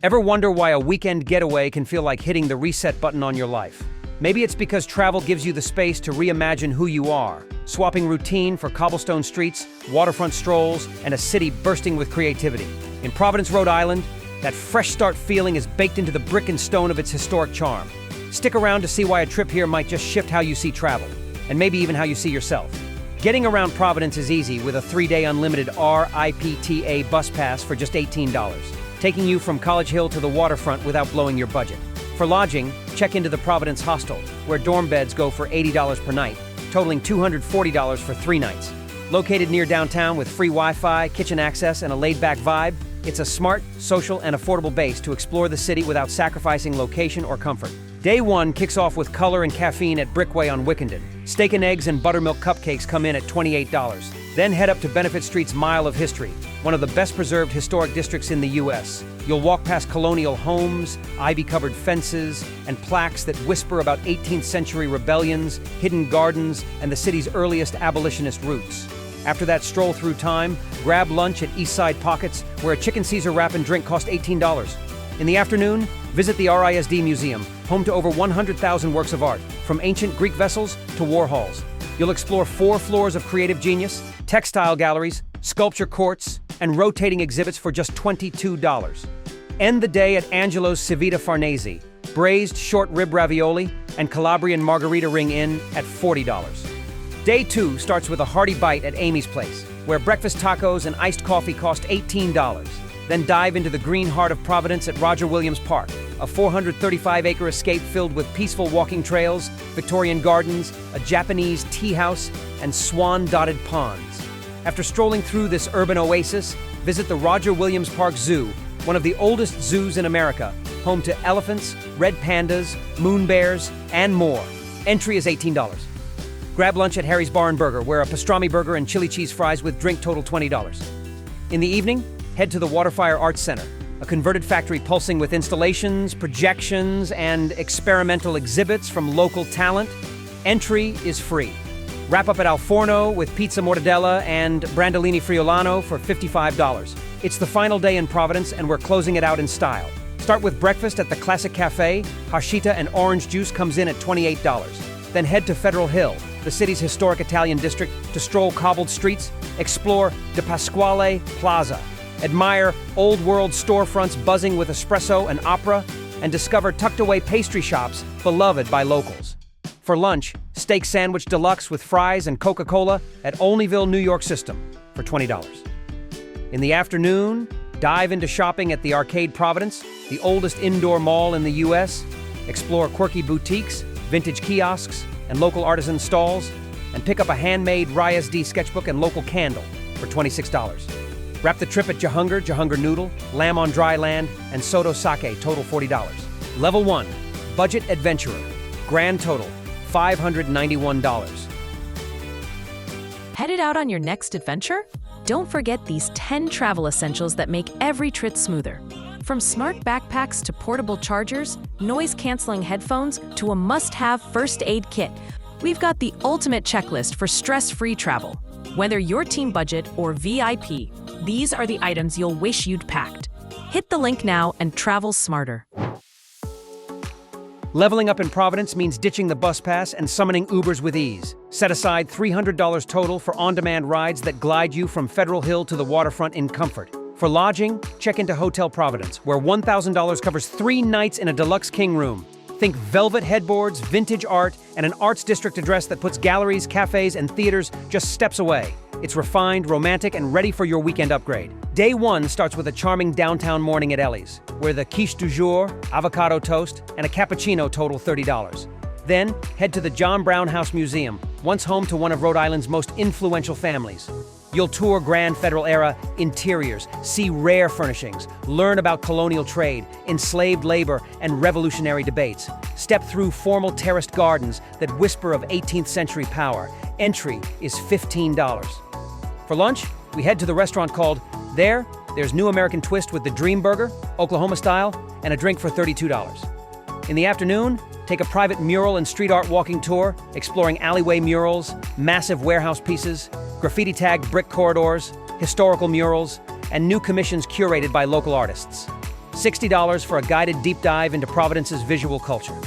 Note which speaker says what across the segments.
Speaker 1: Ever wonder why a weekend getaway can feel like hitting the reset button on your life? Maybe it's because travel gives you the space to reimagine who you are, swapping routine for cobblestone streets, waterfront strolls, and a city bursting with creativity. In Providence, Rhode Island, that fresh start feeling is baked into the brick and stone of its historic charm. Stick around to see why a trip here might just shift how you see travel, and maybe even how you see yourself. Getting around Providence is easy with a 3-day unlimited RIPTA bus pass for just $18, taking you from College Hill to the waterfront without blowing your budget. For lodging, check into the Providence Hostel, where dorm beds go for $80 per night, totaling $240 for 3 nights. Located near downtown with free Wi-Fi, kitchen access, and a laid-back vibe, it's a smart, social, and affordable base to explore the city without sacrificing location or comfort. Day 1 kicks off with color and caffeine at Brickway on Wickenden. Steak and eggs and buttermilk cupcakes come in at $28. Then head up to Benefit Street's Mile of History, one of the best-preserved historic districts in the U.S. You'll walk past colonial homes, ivy-covered fences, and plaques that whisper about 18th century rebellions, hidden gardens, and the city's earliest abolitionist roots. After that stroll through time, grab lunch at Eastside Pockets, where a chicken Caesar wrap and drink cost $18. In the afternoon, visit the RISD Museum, home to over 100,000 works of art, from ancient Greek vessels to war halls. You'll explore 4 floors of creative genius, textile galleries, sculpture courts, and rotating exhibits for just $22. End the day at Angelo's Civita Farnese, braised short rib ravioli, and Calabrian Margarita Ring Inn at $40. Day 2 starts with a hearty bite at Amy's Place, where breakfast tacos and iced coffee cost $18. Then dive into the green heart of Providence at Roger Williams Park, a 435-acre escape filled with peaceful walking trails, Victorian gardens, a Japanese tea house, and swan-dotted ponds. After strolling through this urban oasis, visit the Roger Williams Park Zoo, one of the oldest zoos in America, home to elephants, red pandas, moon bears, and more. Entry is $18. Grab lunch at Harry's Bar & Burger, where a pastrami burger and chili cheese fries with drink total $20. In the evening, head to the Waterfire Arts Center, a converted factory pulsing with installations, projections, and experimental exhibits from local talent. Entry is free. Wrap up at Al Forno with pizza mortadella and brandolini friulano for $55. It's the final day in Providence, and we're closing it out in style. Start with breakfast at the Classic Cafe. Hashita and orange juice comes in at $28. Then head to Federal Hill, the city's historic Italian district, to stroll cobbled streets, explore De Pasquale Plaza, admire old-world storefronts buzzing with espresso and opera, and discover tucked-away pastry shops beloved by locals. For lunch, steak sandwich deluxe with fries and Coca-Cola at Olneyville, New York System for $20. In the afternoon, dive into shopping at the Arcade Providence, the oldest indoor mall in the U.S., explore quirky boutiques, vintage kiosks, and local artisan stalls, and pick up a handmade RISD sketchbook and local candle for $26. Wrap the trip at Jahunger Noodle, Lamb on Dry Land, and Soto Sake, total $40. Level 1, Budget Adventurer, grand total $591.
Speaker 2: Headed out on your next adventure? Don't forget these 10 travel essentials that make every trip smoother. From smart backpacks to portable chargers, noise-canceling headphones to a must-have first aid kit, we've got the ultimate checklist for stress-free travel. Whether you're team budget or VIP, these are the items you'll wish you'd packed. Hit the link now and travel smarter.
Speaker 1: Leveling up in Providence means ditching the bus pass and summoning Ubers with ease. Set aside $300 total for on-demand rides that glide you from Federal Hill to the waterfront in comfort. For lodging, check into Hotel Providence, where $1,000 covers 3 nights in a deluxe king room. Think velvet headboards, vintage art, and an arts district address that puts galleries, cafes, and theaters just steps away. It's refined, romantic, and ready for your weekend upgrade. Day 1 starts with a charming downtown morning at Ellie's, where the quiche du jour, avocado toast, and a cappuccino total $30. Then, head to the John Brown House Museum, once home to one of Rhode Island's most influential families. You'll tour Grand Federal-era interiors, see rare furnishings, learn about colonial trade, enslaved labor, and revolutionary debates. Step through formal terraced gardens that whisper of 18th century power. Entry is $15. For lunch, we head to the restaurant called There's New American Twist with the Dream Burger, Oklahoma style, and a drink for $32. In the afternoon, take a private mural and street art walking tour, exploring alleyway murals, massive warehouse pieces, graffiti-tagged brick corridors, historical murals, and new commissions curated by local artists. $60 for a guided deep dive into Providence's visual culture.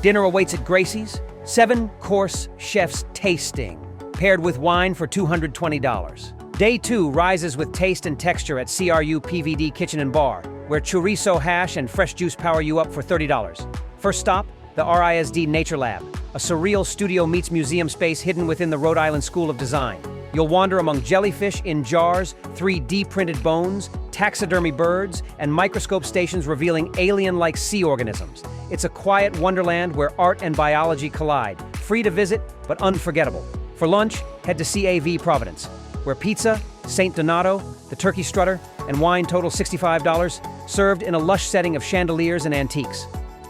Speaker 1: Dinner awaits at Gracie's, 7-course chef's tasting, paired with wine for $220. Day 2 rises with taste and texture at CRU PVD Kitchen and Bar, where chorizo hash and fresh juice power you up for $30. First stop, the RISD Nature Lab, a surreal studio meets museum space hidden within the Rhode Island School of Design. You'll wander among jellyfish in jars, 3D printed bones, taxidermy birds, and microscope stations revealing alien-like sea organisms. It's a quiet wonderland where art and biology collide, free to visit, but unforgettable. For lunch, head to CAV Providence, where pizza, St. Donato, the turkey strutter, and wine total $65, served in a lush setting of chandeliers and antiques.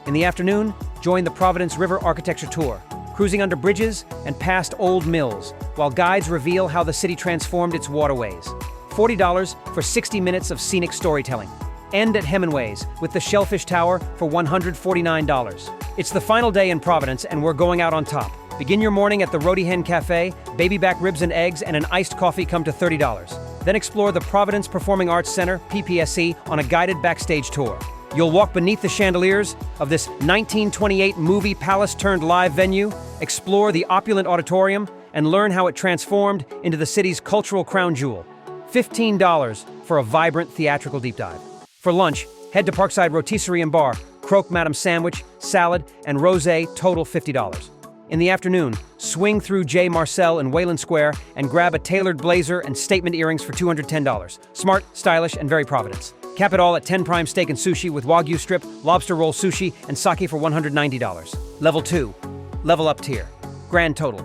Speaker 1: In the afternoon, join the Providence River Architecture Tour, cruising under bridges and past old mills, while guides reveal how the city transformed its waterways. $40 for 60 minutes of scenic storytelling. End at Hemingway's with the Shellfish Tower for $149. It's the final day in Providence, and we're going out on top. Begin your morning at the Rhode Hen Cafe, baby back ribs and eggs, and an iced coffee come to $30. Then explore the Providence Performing Arts Center, PPSC, on a guided backstage tour. You'll walk beneath the chandeliers of this 1928 movie palace-turned-live venue, explore the opulent auditorium, and learn how it transformed into the city's cultural crown jewel. $15 for a vibrant theatrical deep dive. For lunch, head to Parkside Rotisserie and Bar, croque madame sandwich, salad, and rosé, total $50. In the afternoon, swing through J. Marcel in Wayland Square and grab a tailored blazer and statement earrings for $210. Smart, stylish, and very Providence. Cap it all at 10 Prime Steak and Sushi with Wagyu strip, lobster roll sushi, and sake for $190. Level 2. Level up tier. Grand total,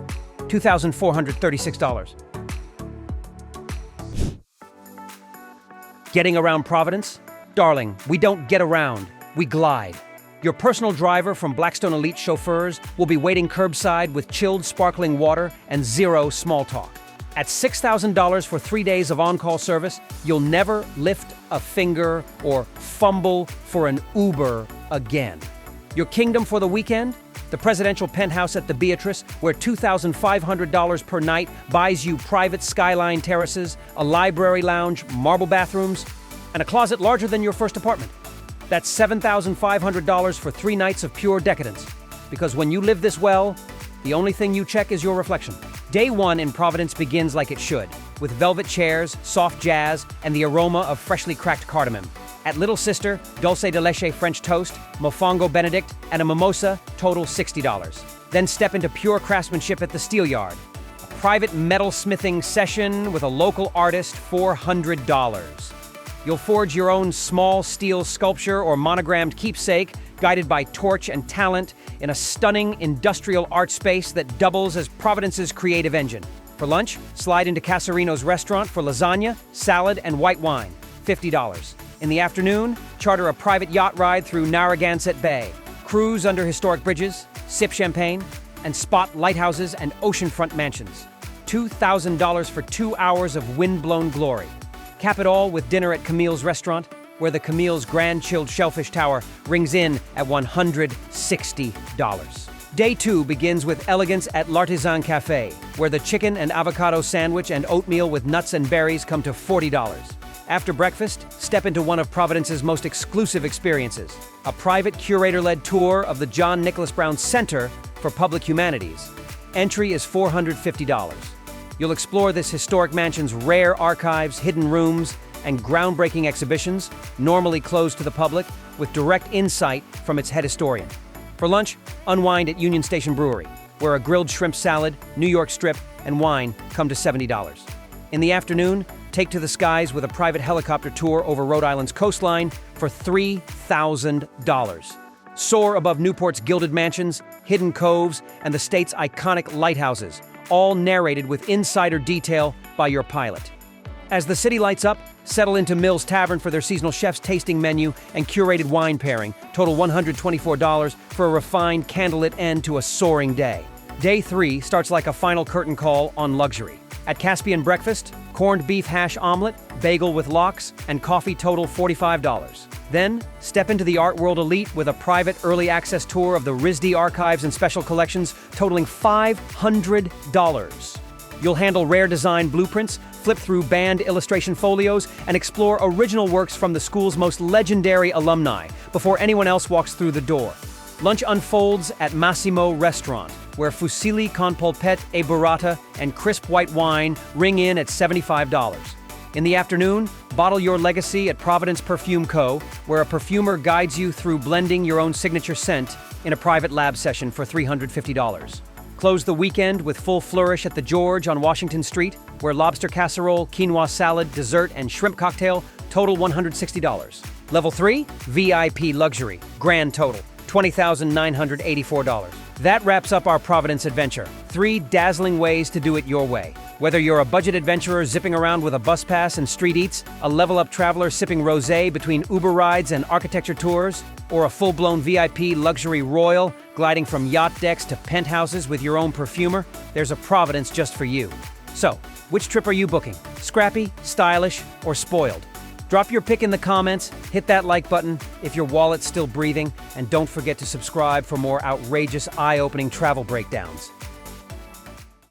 Speaker 1: $2,436. Getting around Providence? Darling, we don't get around, we glide. Your personal driver from Blackstone Elite Chauffeurs will be waiting curbside with chilled sparkling water and zero small talk. At $6,000 for 3 days of on-call service, you'll never lift a finger or fumble for an Uber again. Your kingdom for the weekend? The presidential penthouse at the Beatrice, where $2,500 per night buys you private skyline terraces, a library lounge, marble bathrooms, and a closet larger than your first apartment. That's $7,500 for 3 nights of pure decadence. Because when you live this well, the only thing you check is your reflection. Day 1 in Providence begins like it should, with velvet chairs, soft jazz, and the aroma of freshly cracked cardamom. At Little Sister, dulce de leche French toast, mofongo Benedict, and a mimosa, total $60. Then step into pure craftsmanship at the Steel Yard. A private metal smithing session with a local artist, $400. You'll forge your own small steel sculpture or monogrammed keepsake, guided by torch and talent, in a stunning industrial art space that doubles as Providence's creative engine. For lunch, slide into Casarino's restaurant for lasagna, salad, and white wine, $50. In the afternoon, charter a private yacht ride through Narragansett Bay, cruise under historic bridges, sip champagne, and spot lighthouses and oceanfront mansions. $2,000 for 2 hours of wind-blown glory. Cap it all with dinner at Camille's restaurant, where the Camille's Grand Chilled Shellfish Tower rings in at $160. Day 2 begins with elegance at L'Artisan Cafe, where the chicken and avocado sandwich and oatmeal with nuts and berries come to $40. After breakfast, step into one of Providence's most exclusive experiences, a private curator-led tour of the John Nicholas Brown Center for Public Humanities. Entry is $450. You'll explore this historic mansion's rare archives, hidden rooms, and groundbreaking exhibitions, normally closed to the public, with direct insight from its head historian. For lunch, unwind at Union Station Brewery, where a grilled shrimp salad, New York strip, and wine come to $70. In the afternoon, take to the skies with a private helicopter tour over Rhode Island's coastline for $3,000. Soar above Newport's gilded mansions, hidden coves, and the state's iconic lighthouses, all narrated with insider detail by your pilot. As the city lights up, settle into Mill's Tavern for their seasonal chef's tasting menu and curated wine pairing, total $124 for a refined candlelit end to a soaring day. Day 3 starts like a final curtain call on luxury. At Caspian Breakfast, corned beef hash omelet, bagel with lox, and coffee, total $45. Then, step into the Art World Elite with a private early access tour of the RISD archives and special collections, totaling $500. You'll handle rare design blueprints, flip through banned illustration folios, and explore original works from the school's most legendary alumni before anyone else walks through the door. Lunch unfolds at Massimo Restaurant, where fusilli con polpette e burrata and crisp white wine ring in at $75. In the afternoon, bottle your legacy at Providence Perfume Co., where a perfumer guides you through blending your own signature scent in a private lab session for $350. Close the weekend with full flourish at the George on Washington Street, where lobster casserole, quinoa salad, dessert, and shrimp cocktail total $160. Level 3, VIP Luxury, grand total, $20,984. That wraps up our Providence adventure. 3 dazzling ways to do it your way. Whether you're a budget adventurer zipping around with a bus pass and street eats, a level-up traveler sipping rosé between Uber rides and architecture tours, or a full-blown VIP luxury royal gliding from yacht decks to penthouses with your own perfumer, there's a Providence just for you. So, which trip are you booking? Scrappy, stylish, or spoiled? Drop your pick in the comments, hit that like button if your wallet's still breathing, and don't forget to subscribe for more outrageous, eye-opening travel breakdowns.